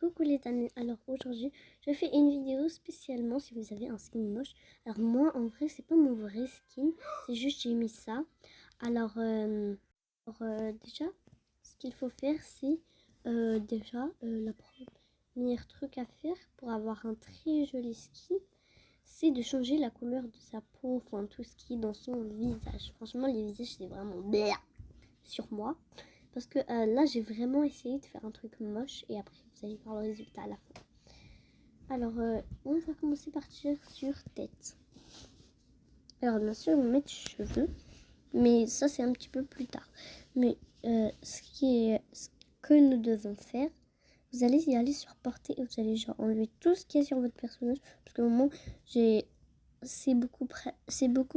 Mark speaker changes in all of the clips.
Speaker 1: Coucou les amis, alors aujourd'hui je fais une vidéo spécialement si vous avez un skin moche. Alors moi en vrai c'est pas mon vrai skin, c'est juste j'ai mis ça. Déjà ce qu'il faut faire c'est la première truc à faire pour avoir un très joli skin, c'est de changer la couleur de sa peau, enfin tout ce qui est dans son visage. Franchement les visages c'est vraiment bien sur moi. Parce que là, j'ai vraiment essayé de faire un truc moche et après, vous allez voir le résultat à la fin. Alors, on va commencer par partir sur tête. Alors, bien sûr, on met des cheveux, mais ça, c'est un petit peu plus tard. Mais ce que nous devons faire, vous allez y aller sur portée et vous allez genre enlever tout ce qui est sur votre personnage. Parce que au moment, c'est beaucoup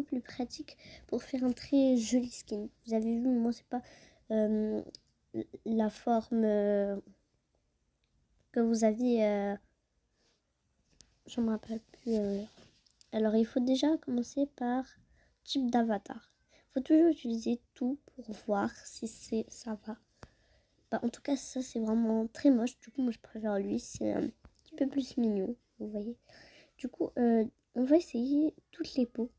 Speaker 1: plus pratique pour faire un très joli skin. Vous avez vu, moi, c'est pas la forme que vous aviez. Je me rappelle plus. Alors, il faut déjà commencer par type d'avatar. Il faut toujours utiliser tout pour voir si ça va. Bah, en tout cas, ça, c'est vraiment très moche. Du coup, moi, je préfère lui. C'est un petit peu plus mignon, vous voyez. Du coup, on va essayer toutes les peaux.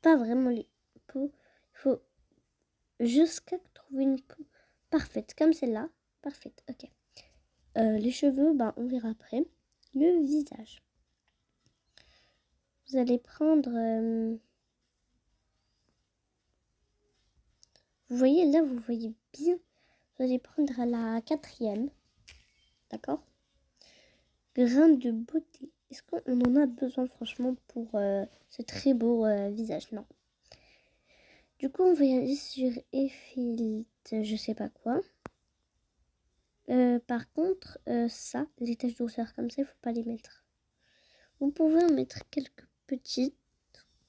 Speaker 1: Pas vraiment les peaux. Il faut jusqu'à trouver une peau parfaite, comme celle-là. Parfaite, ok. Les cheveux, ben, on verra après. Le visage. Vous allez prendre... vous voyez, là, vous voyez bien. Vous allez prendre la 4e. D'accord? Grain de beauté. Est-ce qu'on en a besoin, franchement, pour ce très beau visage? Non. Du coup, on va y aller sur Effilite, je sais pas quoi. Par contre, ça, les taches de rousseur comme ça, il faut pas les mettre. Vous pouvez en mettre quelques petites,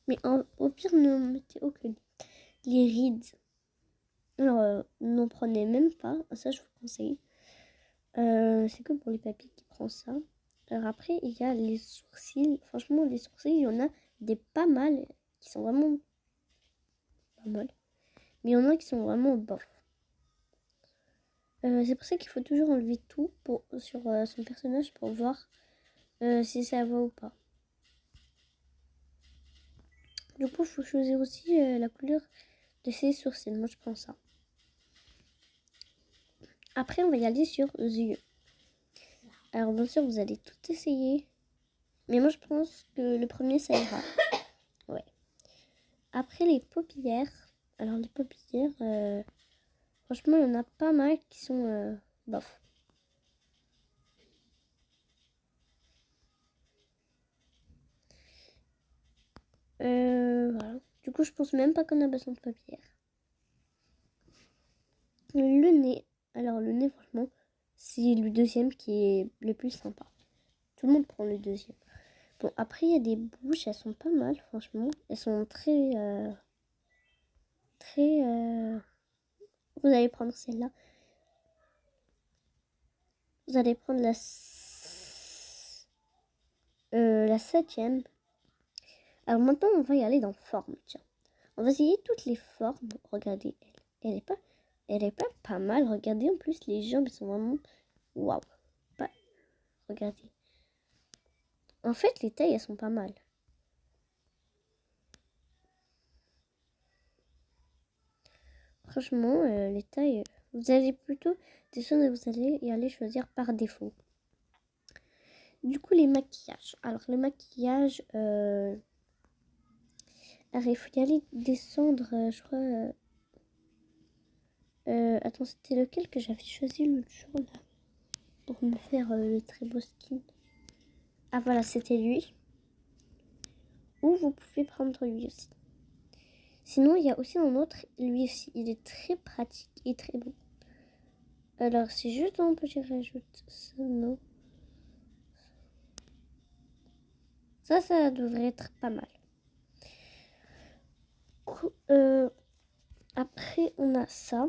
Speaker 1: mais au pire, ne mettez aucune. Les rides. Alors, n'en prenez même pas, ça je vous conseille. C'est que pour les papilles qui prend ça. Alors après, il y a les sourcils. Franchement, les sourcils, il y en a des pas mal qui sont vraiment pas mal. Mais il y en a qui sont vraiment bof. C'est pour ça qu'il faut toujours enlever tout sur son personnage pour voir si ça va ou pas. Du coup, il faut choisir aussi la couleur de ses sourcils. Moi, je prends ça. Après, on va y aller sur les yeux. Alors, bien sûr, vous allez tout essayer. Mais moi, je pense que le premier, ça ira. Ouais. Après, les paupières. Alors, les paupières, franchement, il y en a pas mal qui sont bof. Voilà. Du coup, je pense même pas qu'on a besoin de paupières. Le nez. Alors, le nez, franchement, c'est le deuxième qui est le plus sympa. Tout le monde prend le deuxième. Bon, après, il y a des bouches, elles sont pas mal, franchement. Elles sont très. Vous allez prendre celle-là. Vous allez prendre la 7e. Alors maintenant, on va y aller dans forme. Tiens, on va essayer toutes les formes. Regardez, elle est pas mal. Regardez, en plus, les jambes sont vraiment waouh. Regardez. En fait, les tailles, elles sont pas mal. Franchement, les tailles, vous allez plutôt descendre et vous allez y aller choisir par défaut. Du coup, les maquillages. Alors, les maquillages, alors, il faut y aller descendre, je crois. Attends, c'était lequel que j'avais choisi l'autre jour là pour me faire le très beau skin? Ah voilà, c'était lui. Ou vous pouvez prendre lui aussi. Sinon, il y a aussi un autre, lui aussi, il est très pratique et très beau. Alors, c'est juste un peu, je rajoute ça, non. Ça devrait être pas mal. Après, on a ça.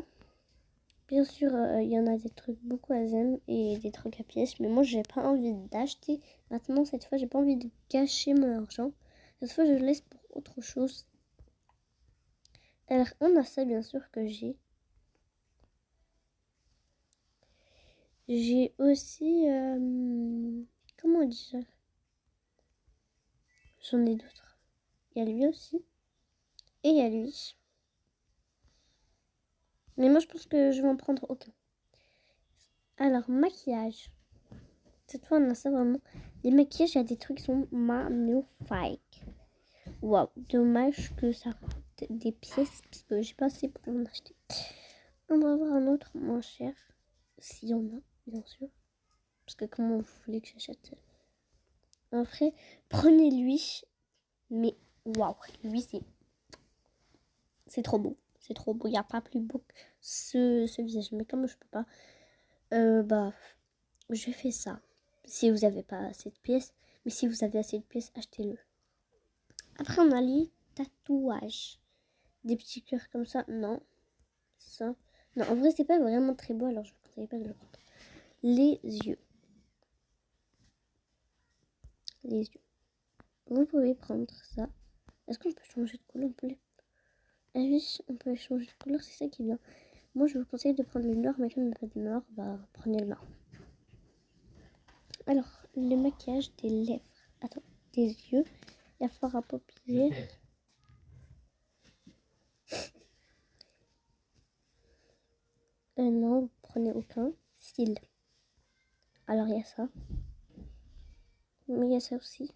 Speaker 1: Bien sûr, il y en a des trucs beaucoup à zen et des trucs à pièces. Mais moi, j'ai pas envie d'acheter. Maintenant, cette fois, j'ai pas envie de gâcher mon argent. Cette fois, je le laisse pour autre chose. Alors, on a ça, bien sûr, que j'ai. J'ai aussi... comment on dit ça? J'en ai d'autres. Il y a lui aussi. Et il y a lui. Mais moi, je pense que je vais en prendre aucun. Alors, maquillage. Cette fois, on a ça vraiment. Les maquillages, il y a des trucs qui sont magnifiques. Waouh, dommage que ça coûte des pièces parce que j'ai pas assez pour en acheter. On va avoir un autre moins cher. S'il y en a, bien sûr. Parce que comment vous voulez que j'achète? Après, prenez lui. Mais waouh, lui, c'est trop beau. C'est trop beau. Il n'y a pas plus beau que ce visage. Mais comme je peux pas, bah, je fais ça. Si vous n'avez pas assez de pièces. Mais si vous avez assez de pièces, achetez-le. Après, on a les tatouages. Des petits cœurs comme ça. Non. Ça. Non, en vrai, c'est pas vraiment très beau. Alors, je ne vous conseille pas de le prendre. Les yeux. Les yeux. Vous pouvez prendre ça. Est-ce qu'on peut changer de couleur? Ah oui, on peut changer de couleur. C'est ça qui est bien. Moi, je vous conseille de prendre le noir. Mais comme il n'y a pas de noir, bah, prenez le marron. Alors, le maquillage des lèvres. Attends, des yeux. Il y a fort à paupières. Non, vous prenez aucun. Cils. Alors, il y a ça. Mais il y a ça aussi.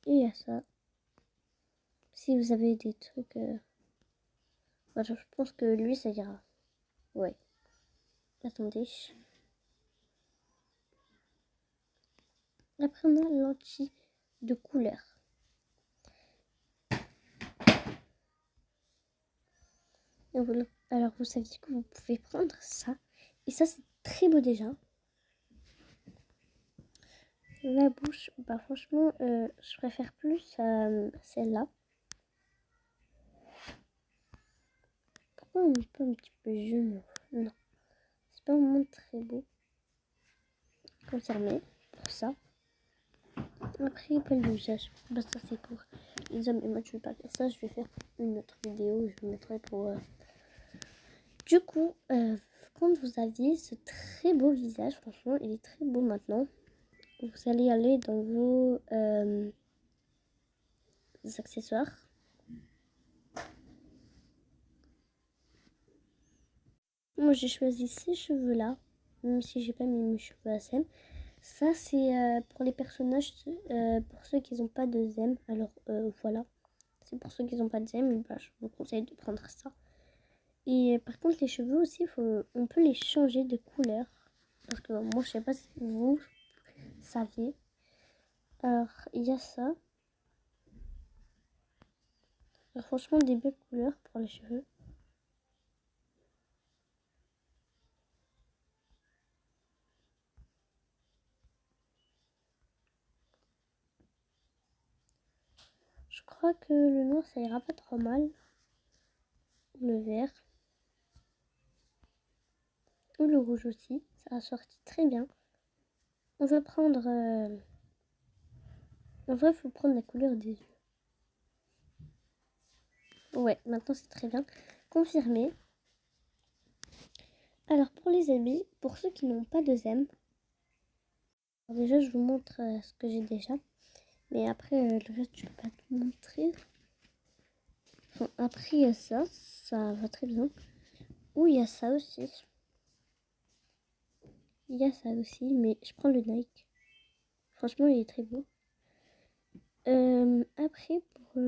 Speaker 1: Et il y a ça. Si vous avez des trucs... Enfin, je pense que lui, ça ira. Ouais. Attendez. Après, on a lentilles de couleur. Alors, vous saviez que vous pouvez prendre ça. Et ça, c'est très beau déjà. La bouche, bah franchement, je préfère plus celle-là. Pourquoi on n'est pas un petit peu jaune? Non, c'est pas vraiment très beau. Confirmé pour ça. Après, pas le visage. Bah ça, c'est pour les hommes. Et moi, je vais pas faire ça. Je vais faire une autre vidéo. Je vous mettrai pour... Du coup, quand vous aviez ce très beau visage, franchement, il est très beau maintenant. Vous allez aller dans vos accessoires. Moi, j'ai choisi ces cheveux-là, même si j'ai pas mis mes cheveux à scène. Ça, c'est pour les personnages, pour ceux qui n'ont pas de zème. Alors, voilà. C'est pour ceux qui n'ont pas de zème, bah, je vous conseille de prendre ça. Et par contre, les cheveux aussi, on peut les changer de couleur. Parce que moi, je sais pas si vous saviez. Alors, il y a ça. Alors, franchement, des belles couleurs pour les cheveux. Je crois que le noir, ça ira pas trop mal. Le vert. Ou le rouge aussi. Ça a sorti très bien. On va prendre... En vrai, il faut prendre la couleur des yeux. Ouais, maintenant c'est très bien. Confirmé. Alors, pour les habits, pour ceux qui n'ont pas de zème, déjà, je vous montre ce que j'ai déjà. Mais après, le reste, je ne vais pas tout montrer. Enfin, après, il y a ça. Ça va très bien. Ou il y a ça aussi. Il y a ça aussi, mais je prends le Nike. Franchement, il est très beau. Après, pour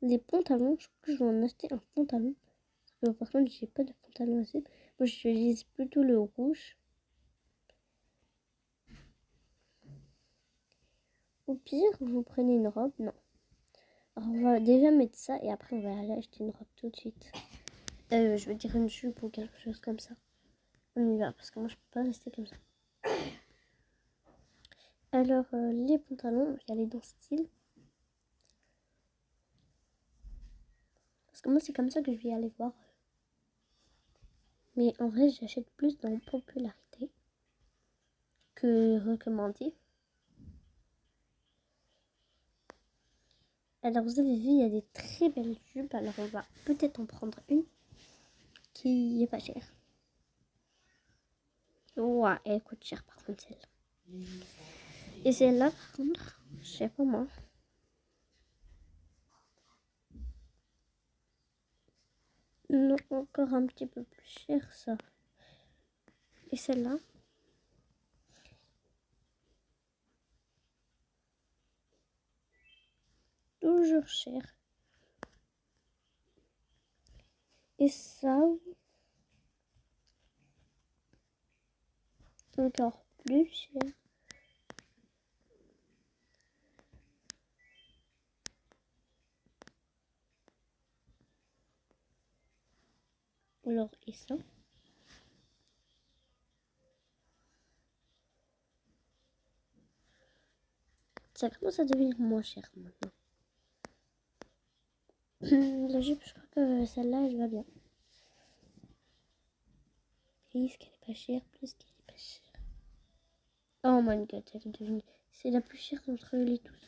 Speaker 1: les pantalons, je crois que je vais en acheter un pantalon. Parce que par contre, j'ai pas de pantalon assez. Moi, j'utilise plutôt le rouge. Au pire, vous prenez une robe. Non. Alors, on va déjà mettre ça et après, on va aller acheter une robe tout de suite. Je veux dire une jupe ou quelque chose comme ça. On y va parce que moi, je peux pas rester comme ça. Alors, les pantalons, je vais aller dans style. Parce que moi, c'est comme ça que je vais aller voir. Mais en vrai, j'achète plus dans popularité que recommandé. Alors, vous avez vu, il y a des très belles jupes. Alors, on va peut-être en prendre une qui est pas chère. Ouais, elle coûte cher par contre celle-là. Et celle-là par contre, je sais pas moi. Non, encore un petit peu plus cher ça. Et celle-là. Toujours cher. Et ça, encore plus cher. Alors, et ça. Ça commence à devenir moins cher maintenant. La jupe, je crois que celle-là, elle va bien. Plus qu'elle est pas chère, plus qu'elle est pas chère. Oh my god, elle est devenue... C'est la plus chère entre les tous.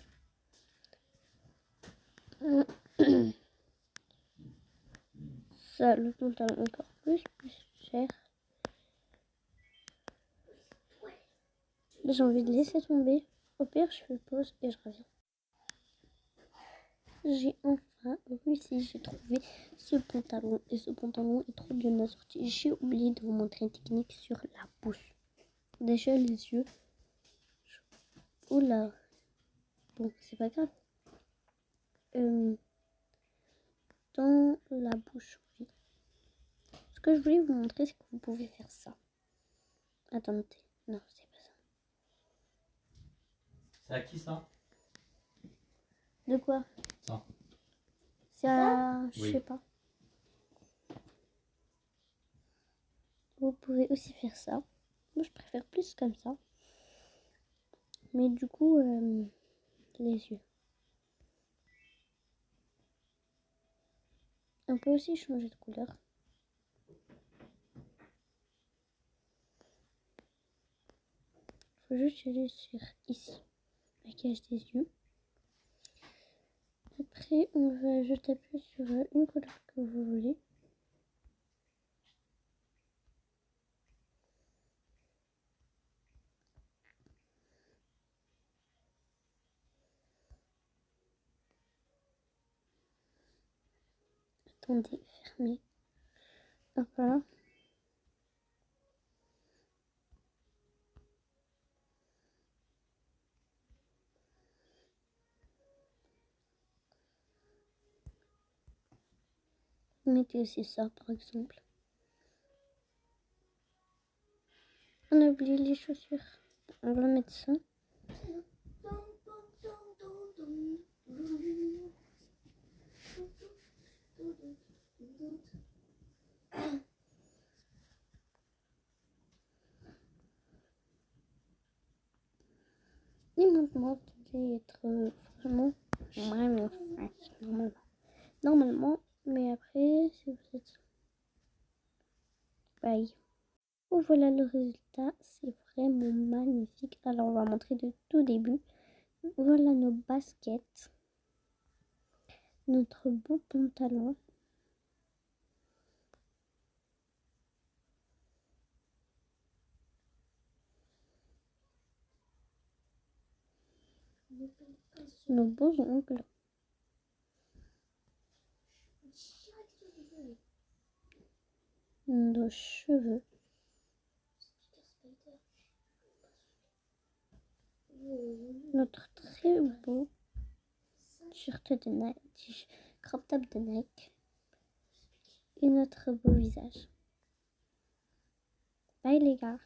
Speaker 1: Ça, le pantalon encore plus cher. J'ai envie de laisser tomber. Au pire, je fais pause et je reviens. J'ai enfin réussi, j'ai trouvé ce pantalon. Et ce pantalon est trop bien assorti. J'ai oublié de vous montrer une technique sur la bouche. Déjà les yeux. Oula. Bon, c'est pas grave. Dans la bouche, oui. Ce que je voulais vous montrer, c'est que vous pouvez faire ça. Attendez. Non, c'est pas ça.
Speaker 2: C'est à qui ça?
Speaker 1: De quoi?
Speaker 2: Ça.
Speaker 1: C'est à... Je
Speaker 2: Oui.
Speaker 1: sais pas. Vous pouvez aussi faire ça. Moi, je préfère plus comme ça. Mais du coup, les yeux. On peut aussi changer de couleur. Faut juste aller sur ici, maquillage des yeux. Après, on va juste appuyer sur une couleur que vous voulez. Attendez, fermez. Hop là. Vous mettez aussi ça, par exemple. On a oublié les chaussures. On va mettre ça. Et maintenant, vous devez être vraiment normalement. Mais après, si vous êtes... Bye. Oh, voilà le résultat. C'est vraiment magnifique. Alors, on va montrer de tout début. Voilà nos baskets. Notre beau pantalon. Nos beaux ongles. Nos cheveux. Notre très beau t-shirt de Nike, crop top de Nike. Et notre beau visage. Bye les gars.